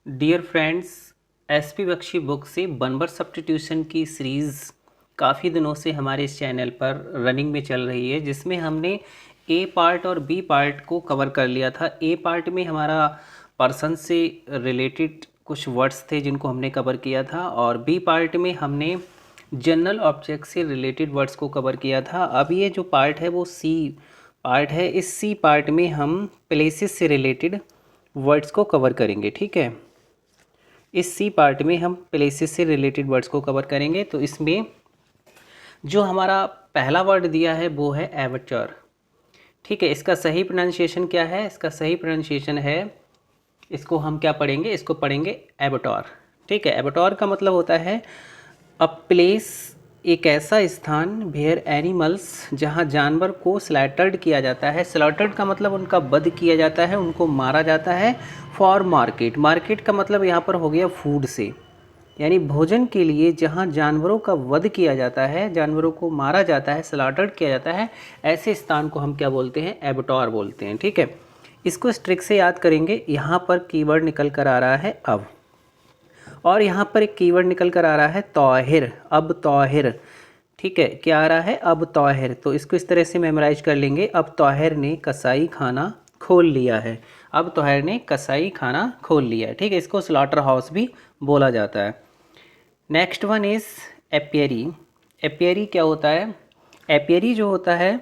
Dear friends, SP Bakshi book से one word substitution की series काफ़ी दिनों से हमारे इस चैनल पर रनिंग में चल रही है, जिसमें हमने ए पार्ट और बी पार्ट को कवर कर लिया था। ए पार्ट में हमारा पर्सन से रिलेटेड कुछ वर्ड्स थे जिनको हमने कवर किया था, और बी पार्ट में हमने जनरल ऑब्जेक्ट से रिलेटेड वर्ड्स को कवर किया था। अब ये जो पार्ट है वो सी पार्ट है। इस सी पार्ट में हम प्लेसेस से रिलेटेड वर्ड्स को कवर करेंगे। ठीक है, इस सी पार्ट में हम प्लेसेस से रिलेटेड वर्ड्स को कवर करेंगे। तो इसमें जो हमारा पहला वर्ड दिया है वो है एवटर। ठीक है, इसका सही प्रोनाउंसिएशन क्या है? इसका सही प्रोनाउंसिएशन है, इसको हम क्या पढ़ेंगे? इसको पढ़ेंगे एबटॉर। ठीक है, एबटॉर का मतलब होता है अ प्लेस, एक ऐसा स्थान, वेयर एनिमल्स, जहाँ जानवर को स्लैटर्ड किया जाता है। स्लैटर्ड का मतलब उनका वध किया जाता है, उनको मारा जाता है। फॉर मार्केट, मार्केट का मतलब यहाँ पर हो गया फूड से, यानी भोजन के लिए जहाँ जानवरों का वध किया जाता है, जानवरों को मारा जाता है, स्लॉटर्ड किया जाता है, ऐसे स्थान को हम क्या बोलते हैं? एबटॉर बोलते हैं। ठीक है, इसको इस ट्रिक से याद करेंगे। यहाँ पर कीवर्ड निकल कर आ रहा है अब, और यहाँ पर एक कीवर्ड निकल कर आ रहा है तौहिर, अब तौहिर। ठीक है, क्या आ रहा है? अब तौहिर। तो इसको इस तरह से मेमोराइज कर लेंगे, अब तौहिर ने कसाई खाना खोल लिया है। अब तौहिर ने कसाई खाना खोल लिया है। ठीक है, इसको स्लॉटर हाउस भी बोला जाता है। Next one is apiary. Apiary क्या होता है? एपियरी जो होता है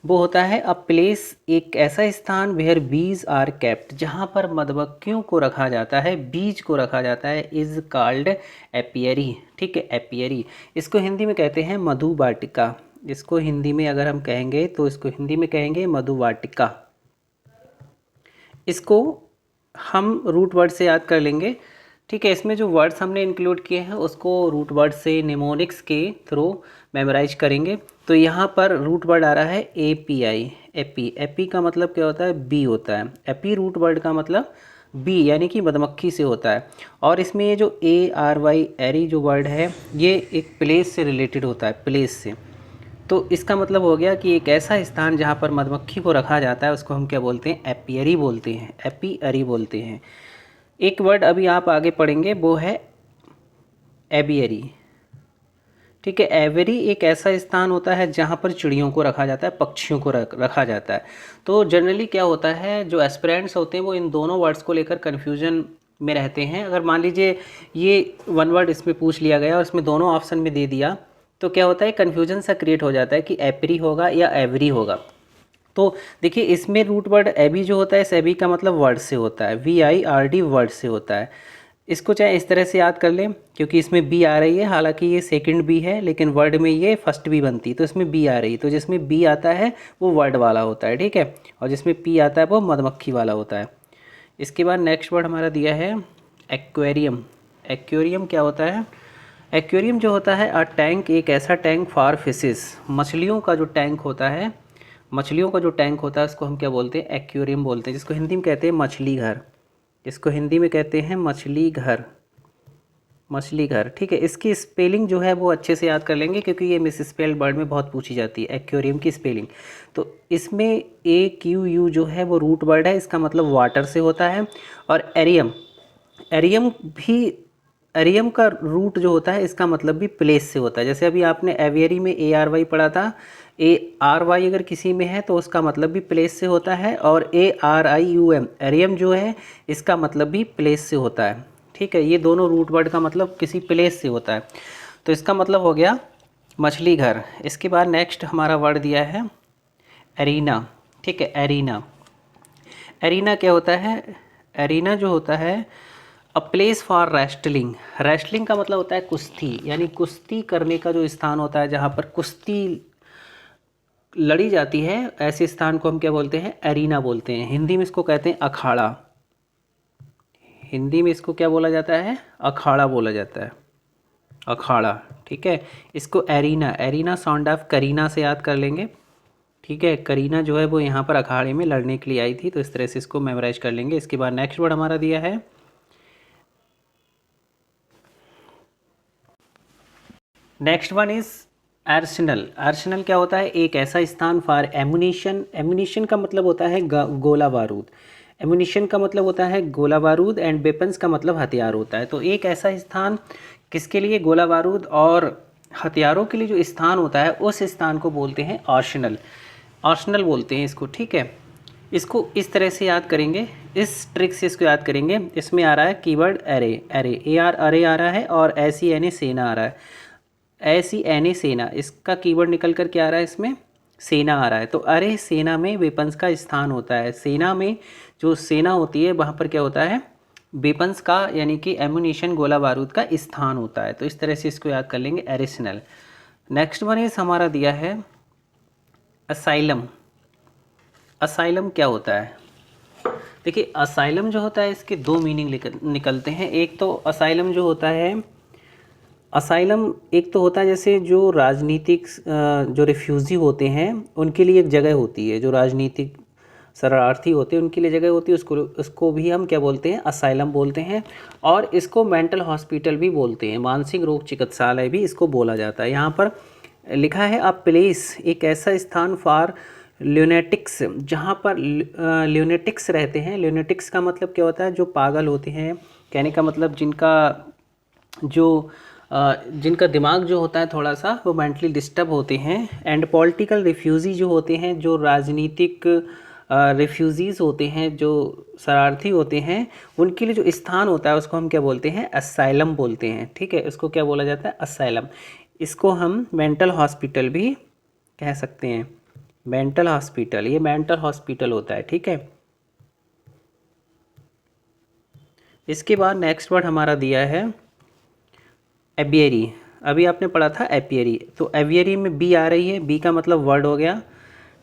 वो होता है अ प्लेस, एक ऐसा स्थान, वेयर बीज आर केप्ट, जहाँ पर मधुमक्खियों को रखा जाता है, बीज को रखा जाता है, इज़ कॉल्ड एपियरी। ठीक है, एपियरी। इसको हिंदी में कहते हैं मधुवाटिका। इसको हिंदी में अगर हम कहेंगे तो इसको हिंदी में कहेंगे मधुवाटिका। इसको हम रूट वर्ड से याद कर लेंगे। ठीक है, इसमें जो वर्ड्स हमने इंक्लूड किए हैं उसको रूट वर्ड से निमोनिक्स के थ्रू मेमोराइज करेंगे। तो यहाँ पर रूट वर्ड आ रहा है API, एपी। एपी का मतलब क्या होता है? बी होता है। एपी रूट वर्ड का मतलब बी, यानी कि मधुमक्खी से होता है। और इसमें ये जो ARY, एरी जो वर्ड है, ये एक प्लेस से रिलेटेड होता है, प्लेस से। तो इसका मतलब हो गया कि एक ऐसा स्थान जहाँ पर मधुमक्खी को रखा जाता है, उसको हम क्या बोलते हैं? एपियरी बोलते हैं, एपियरी बोलते हैं। एक वर्ड अभी आप आगे पढ़ेंगे वो है एबियरी। ठीक है, एवेरी एक ऐसा स्थान होता है जहाँ पर चिड़ियों को रखा जाता है, पक्षियों को रखा जाता है। तो जनरली क्या होता है, जो एस्पिरेंट्स होते हैं वो इन दोनों वर्ड्स को लेकर कन्फ्यूजन में रहते हैं। अगर मान लीजिए ये वन वर्ड इसमें पूछ लिया गया और इसमें दोनों ऑप्शन में दे दिया, तो क्या होता है? कन्फ्यूजन सा क्रिएट हो जाता है कि एपरी होगा या एवरी होगा। तो देखिए, इसमें रूट वर्ड एबी जो होता है, इस एबी का मतलब वर्ड से होता है, VIRD वर्ड से होता है। इसको चाहे इस तरह से याद कर लें, क्योंकि इसमें बी आ रही है, हालांकि ये सेकंड बी है, लेकिन वर्ड में ये फर्स्ट बी बनती, तो इसमें बी आ रही, तो जिसमें बी आता है वो वर्ड वाला होता है। ठीक है, और जिसमें पी आता है वो मधुमक्खी वाला होता है। इसके बाद नेक्स्ट वर्ड हमारा दिया है एक्वेरियम। एक्वेरियम क्या होता है? एक्वेरियम जो होता है अ टैंक, एक ऐसा टैंक फॉर फिशेस, मछलियों का जो टैंक होता है, मछलियों का जो टैंक होता है उसको हम क्या बोलते हैं? एक्वेरियम बोलते हैं, जिसको हिंदी में कहते हैं मछली घर। इसको हिंदी में कहते हैं मछली घर, मछली घर। ठीक है, इसकी स्पेलिंग जो है वो अच्छे से याद कर लेंगे, क्योंकि ये मिस स्पेल्ड वर्ड में बहुत पूछी जाती है एक्वेरियम की स्पेलिंग। तो इसमें AQU जो है वो रूट वर्ड है, इसका मतलब वाटर से होता है। और एरियम, एरियम भी, एरियम का रूट जो होता है इसका मतलब भी प्लेस से होता है। जैसे अभी आपने एवियरी में ARY पढ़ा था, ARY अगर किसी में है तो उसका मतलब भी प्लेस से होता है, और ARIUM, एरियम जो है इसका मतलब भी प्लेस से होता है। ठीक है, ये दोनों रूट वर्ड का मतलब किसी प्लेस से होता है। तो इसका मतलब हो गया मछली घर। इसके बाद नेक्स्ट हमारा वर्ड दिया है एरीना। ठीक है, एरीना। एरीना क्या होता है? एरीना जो होता है a place for wrestling. Wrestling का मतलब होता है कुश्ती, यानी कुश्ती करने का जो स्थान होता है, जहाँ पर कुश्ती लड़ी जाती है, ऐसे स्थान को हम क्या बोलते हैं? एरीना बोलते हैं। हिंदी में इसको कहते हैं अखाड़ा। हिंदी में इसको क्या बोला जाता है? अखाड़ा बोला जाता है, अखाड़ा। ठीक है, इसको arena, arena sound of Kareena से याद कर लेंगे। ठीक है, करीना जो है वो यहाँ पर अखाड़े में लड़ने के लिए आई थी, तो इस तरह से इसको मेमोराइज कर लेंगे। इसके बाद नेक्स्ट वर्ड हमारा दिया है next one is Arsenal. Arsenal क्या होता है? एक ऐसा स्थान फॉर एमुनिशन। एमुनिशन का मतलब होता है गोला बारूद। एमुनिशन का मतलब होता है गोला बारूद एंड वेपन्स का मतलब हथियार होता है। तो एक ऐसा स्थान किसके लिए, गोला बारूद और हथियारों के लिए जो स्थान होता है उस स्थान को बोलते हैं आर्सेनल। आर्सेनल बोलते हैं इसको, ठीक है। इसको इस तरह से याद करेंगे, इस ट्रिक से इसको याद करेंगे। इसमें आ रहा है keyword array, array A R अरे आ रहा है और ऐसी एन ए सेना आ रहा है, ऐसी एन ए सेना, इसका कीवर्ड निकल कर क्या आ रहा है, इसमें सेना आ रहा है। तो अरे सेना में वेपन्स का स्थान होता है, सेना में जो सेना होती है वहाँ पर क्या होता है, वेपन्स का यानी कि एमुनिशन गोला बारूद का स्थान होता है। तो इस तरह से इसको याद कर लेंगे, एरिसनल। नेक्स्ट वन इज हमारा दिया है असाइलम। असाइलम क्या होता है, देखिए असाइलम जो होता है इसके दो मीनिंग निकलते हैं। एक तो असाइलम जो होता है, असाइलम एक तो होता है जैसे जो राजनीतिक जो रिफ्यूज़ी होते हैं उनके लिए एक जगह होती है, जो राजनीतिक शरणार्थी होते हैं उनके लिए जगह होती है, उसको भी हम क्या बोलते हैं, असाइलम बोलते हैं। और इसको मेंटल हॉस्पिटल भी बोलते हैं, मानसिक रोग चिकित्सालय भी इसको बोला जाता है। यहाँ पर लिखा है अ प्लेस, एक ऐसा स्थान फॉर ल्यूनेटिक्स, जहाँ पर ल्यूनेटिक्स रहते हैं। ल्यूनेटिक्स का मतलब क्या होता है, जो पागल होते हैं, कहने का मतलब जिनका दिमाग जो होता है थोड़ा सा वो मेंटली डिस्टर्ब होते हैं। एंड पॉलिटिकल रिफ्यूज़ी जो होते हैं, जो राजनीतिक रिफ्यूज़ीज़ होते हैं, जो शरारती होते हैं, उनके लिए जो स्थान होता है उसको हम क्या बोलते हैं, असाइलम बोलते हैं, ठीक है। इसको क्या बोला जाता है, असाइलम। इसको हम मेंटल हॉस्पिटल भी कह सकते हैं, मेंटल हॉस्पिटल, ये मेंटल हॉस्पिटल होता है, ठीक है। इसके बाद नेक्स्ट वर्ड हमारा दिया है एवियरी। अभी आपने पढ़ा था एपियरी, तो एवियरी में बी आ रही है, बी का मतलब वर्ड हो गया,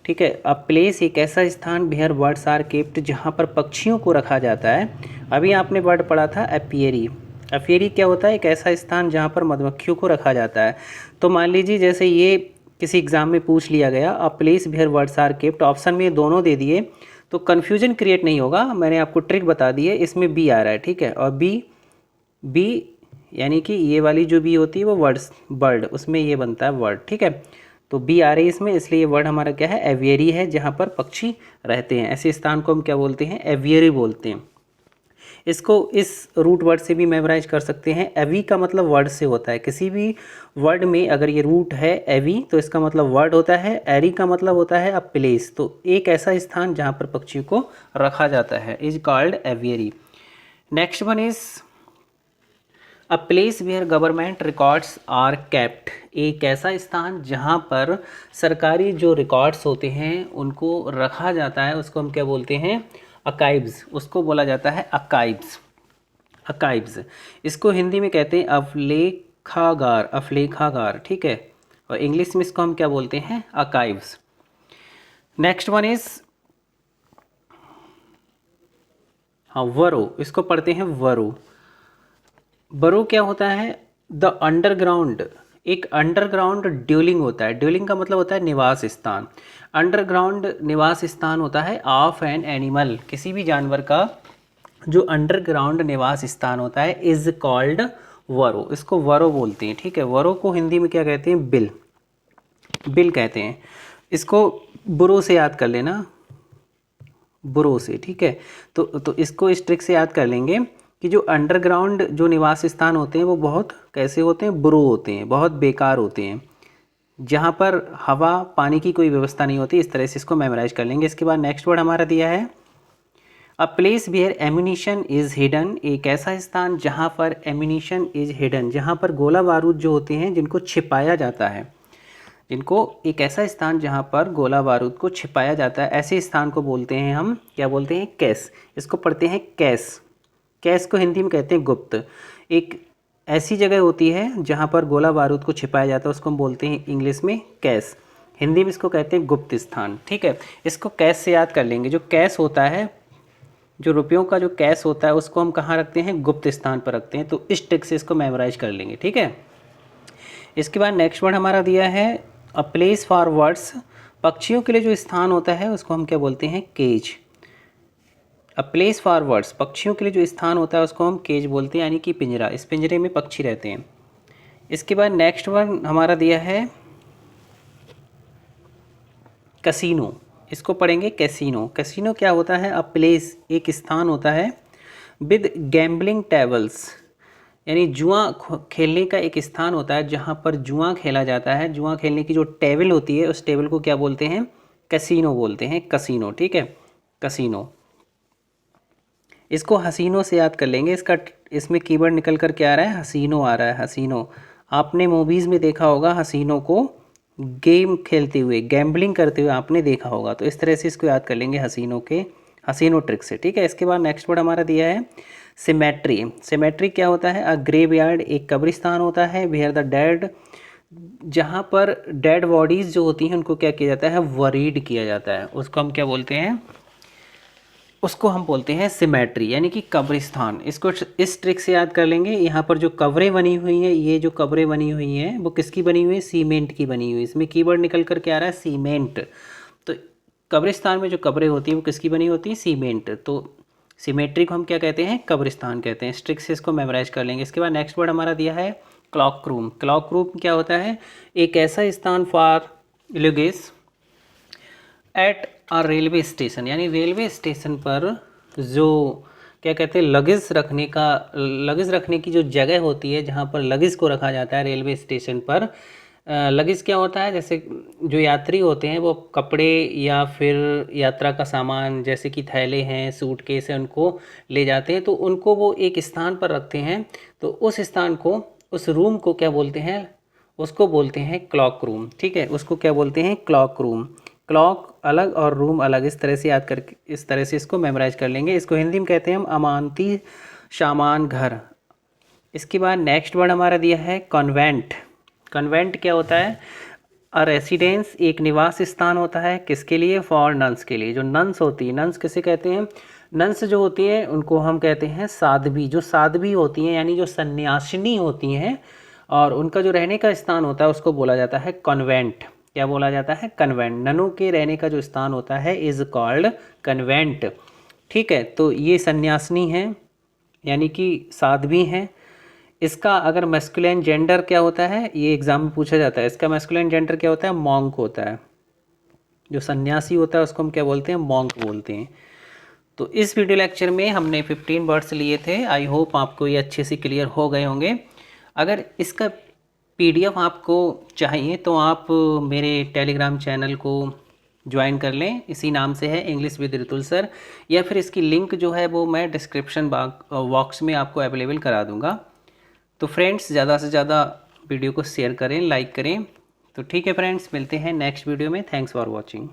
ठीक है। अ प्लेस एक ऐसा स्थान वेयर बर्ड्स आर केप्ट, जहाँ पर पक्षियों को रखा जाता है। अभी आपने वर्ड पढ़ा था एपियरी। एपियरी क्या होता है, एक ऐसा स्थान जहाँ पर मधुमक्खियों को रखा जाता है। तो मान लीजिए जैसे ये किसी एग्ज़ाम में पूछ लिया गया, a place where birds are kept, option में दोनों दे दिए तो कन्फ्यूजन क्रिएट नहीं होगा। मैंने आपको ट्रिक बता दी है, इसमें बी आ रहा है, ठीक है। और बी यानी कि ये वाली जो बी होती है वो वर्ड्स बर्ड, उसमें ये बनता है वर्ड, ठीक है। तो बी आ रही है इसमें, इसलिए ये वर्ड हमारा क्या है, एवियरी है, जहाँ पर पक्षी रहते हैं। ऐसे स्थान को हम क्या बोलते हैं, एवियरी बोलते हैं। इसको इस रूट वर्ड से भी मेमोराइज कर सकते हैं। एवी का मतलब वर्ड से होता है, किसी भी वर्ड में अगर ये रूट है एवी तो इसका मतलब वर्ड होता है। एरी का मतलब होता है अ प्लेस, तो एक ऐसा स्थान जहाँ पर पक्षी को रखा जाता है, is called aviary. Next one is a place where government records are kept, एक ऐसा स्थान जहाँ पर सरकारी जो रिकॉर्ड्स होते हैं उनको रखा जाता है, उसको हम क्या बोलते हैं, अकाइब्स, उसको बोला जाता है अकाइब्स। अकाइब्स इसको हिंदी में कहते हैं अफलेखागार, अफलेखागार, ठीक है। और इंग्लिश में इसको हम क्या बोलते हैं, अकाइब्स। नेक्स्ट वन इज हाँ वरो, इसको पढ़ते हैं वरो। बरो क्या होता है, द अंडरग्राउंड, एक अंडरग्राउंड ड्यूलिंग होता है। ड्यूलिंग का मतलब होता है निवास स्थान। अंडरग्राउंड निवास स्थान होता है ऑफ एन एनिमल, किसी भी जानवर का जो अंडरग्राउंड निवास स्थान होता है इज कॉल्ड वरो, इसको वरो बोलते हैं, ठीक है। वरो को हिंदी में क्या कहते हैं, बिल, बिल कहते हैं। इसको बुरो से याद कर लेना, बुरो से, ठीक है। तो इसको इस ट्रिक से याद कर लेंगे कि जो अंडरग्राउंड जो निवास स्थान होते हैं वो बहुत कैसे होते हैं, बुरो होते हैं, बहुत बेकार होते हैं, जहाँ पर हवा पानी की कोई व्यवस्था नहीं होती। इस तरह से इसको मेमोराइज कर लेंगे। इसके बाद नेक्स्ट वर्ड हमारा दिया है a place where ammunition is hidden, एक ऐसा स्थान जहाँ पर एम्यूनिशन इज़ हिडन, जहाँ पर गोला बारूद जो होते हैं जिनको छिपाया जाता है, जिनको एक ऐसा स्थान जहाँ पर गोला बारूद को छिपाया जाता है, ऐसे स्थान को बोलते हैं हम क्या बोलते हैं, कैस। इसको पढ़ते हैं कैस। कैस को हिंदी में कहते हैं गुप्त। एक ऐसी जगह होती है जहाँ पर गोला बारूद को छिपाया जाता है, उसको हम बोलते हैं इंग्लिश में कैस, हिंदी में इसको कहते हैं गुप्त स्थान, ठीक है। इसको कैस से याद कर लेंगे। जो कैस होता है, जो रुपयों का जो कैश होता है उसको हम कहाँ रखते हैं, गुप्त स्थान पर रखते हैं। तो इस ट्रिक से इसको मेमोराइज कर लेंगे, ठीक है। इसके बाद नेक्स्ट वर्ड हमारा दिया है अ प्लेस फॉर बर्ड्स, पक्षियों के लिए जो स्थान होता है उसको हम क्या बोलते हैं, cage. A place for birds, पक्षियों के लिए जो स्थान होता है उसको हम केज बोलते हैं, यानी कि पिंजरा, इस पिंजरे में पक्षी रहते हैं। इसके बाद नेक्स्ट वर्ड हमारा दिया है कसीनो। इसको पढ़ेंगे कैसीनो। कैसीनो क्या होता है? अ प्लेस, एक स्थान होता है, विद गैम्बलिंग टेबल्स, यानी जुआ खेलने का एक स्थान होता है जहाँ पर जुआ खेला जाता है। जुआ खेलने की जो टेबल होती है उस टेबल को क्या बोलते हैं? कैसीनो बोलते हैं, कसीनो। ठीक है, कसीनो। इसको हसीनों से याद कर लेंगे। इसमें कीवर्ड निकल कर क्या आ रहा है? हसीनो आ रहा है, हसीनो। आपने मूवीज़ में देखा होगा हसीनों को गेम खेलते हुए, गैम्बलिंग करते हुए आपने देखा होगा। तो इस तरह से इसको याद कर लेंगे हसीनों के, हसीनो ट्रिक से। ठीक है, इसके बाद नेक्स्ट वर्ड हमारा दिया है सिमेट्री। सिमेट्री क्या होता है? अ ग्रेव यार्ड, एक कब्रिस्तान होता है, वेयर द डेड, जहाँ पर डेड बॉडीज़ जो होती हैं उनको क्या किया जाता है? वरीड किया जाता है। उसको हम क्या बोलते हैं? उसको हम बोलते हैं सिमेट्री, यानी कि कब्रिस्तान। इसको इस ट्रिक से याद कर लेंगे। यहाँ पर जो कब्रें बनी हुई हैं, ये जो कब्रें बनी हुई हैं वो किसकी बनी हुई है? सीमेंट की बनी हुई। इसमें कीवर्ड निकल कर क्या आ रहा है? सीमेंट। तो कब्रिस्तान में जो कब्रें होती हैं वो किसकी बनी होती है? सीमेंट। तो सिमेट्री को हम क्या कहते हैं? कब्रिस्तान कहते हैं। इस ट्रिक से इसको मेमोराइज कर लेंगे। इसके बाद नेक्स्ट वर्ड हमारा दिया है क्लॉक रूम। क्लॉक रूम क्या होता है? एक ऐसा स्थान for luggage at a railway station, यानी रेलवे स्टेशन पर जो क्या कहते हैं लगेज रखने की जो जगह होती है जहाँ पर लगेज को रखा जाता है रेलवे स्टेशन पर। लगेज क्या होता है? जैसे जो यात्री होते हैं वो कपड़े या फिर यात्रा का सामान जैसे कि थैले हैं, सूटकेस है, उनको ले जाते हैं, तो उनको वो एक स्थान पर रखते हैं। तो उस स्थान को, उस रूम को क्या बोलते हैं? उसको बोलते हैं क्लॉक रूम। ठीक है, उसको क्या बोलते हैं? Clock room. क्लॉक अलग और रूम अलग, इस तरह से याद करके, इस तरह से इसको मेमोराइज कर लेंगे। इसको हिंदी में कहते हैं हम अमानती सामान घर। इसके बाद नेक्स्ट वर्ड हमारा दिया है कॉन्वेंट। कॉन्वेंट क्या होता है? अ रेसिडेंस, एक निवास स्थान होता है, किसके लिए? फॉर नन्स के लिए। जो नन्स होती है, नन्स किसे कहते हैं? नन्स जो होती है उनको हम कहते हैं साध्वी। जो साध्वी होती हैं यानी जो सन्यासिनी होती हैं, और उनका जो रहने का स्थान होता है उसको बोला जाता है कॉन्वेंट। क्या बोला जाता है? कन्वेंट। ननों के रहने का जो स्थान होता है इज कॉल्ड कन्वेंट। ठीक है, तो ये सन्यासिनी हैं यानी कि साध्वी हैं। इसका अगर मैस्कुलिन जेंडर क्या होता है, ये एग्जाम में पूछा जाता है। इसका मैस्कुलिन जेंडर क्या होता है? मॉन्क होता है। जो सन्यासी होता है उसको हम क्या बोलते हैं? मॉन्क बोलते हैं। तो इस वीडियो लेक्चर में हमने 15 वर्ड्स लिए थे। आई होप आपको ये अच्छे से क्लियर हो गए होंगे। अगर इसका PDF आपको चाहिए तो आप मेरे टेलीग्राम चैनल को ज्वाइन कर लें, इसी नाम से है, इंग्लिश विद रितुल सर। या फिर इसकी लिंक जो है वो मैं डिस्क्रिप्शन बॉक्स में आपको अवेलेबल करा दूंगा। तो फ्रेंड्स, ज़्यादा से ज़्यादा वीडियो को शेयर करें, लाइक करें। तो ठीक है फ्रेंड्स, मिलते हैं नेक्स्ट वीडियो में। Thanks for watching.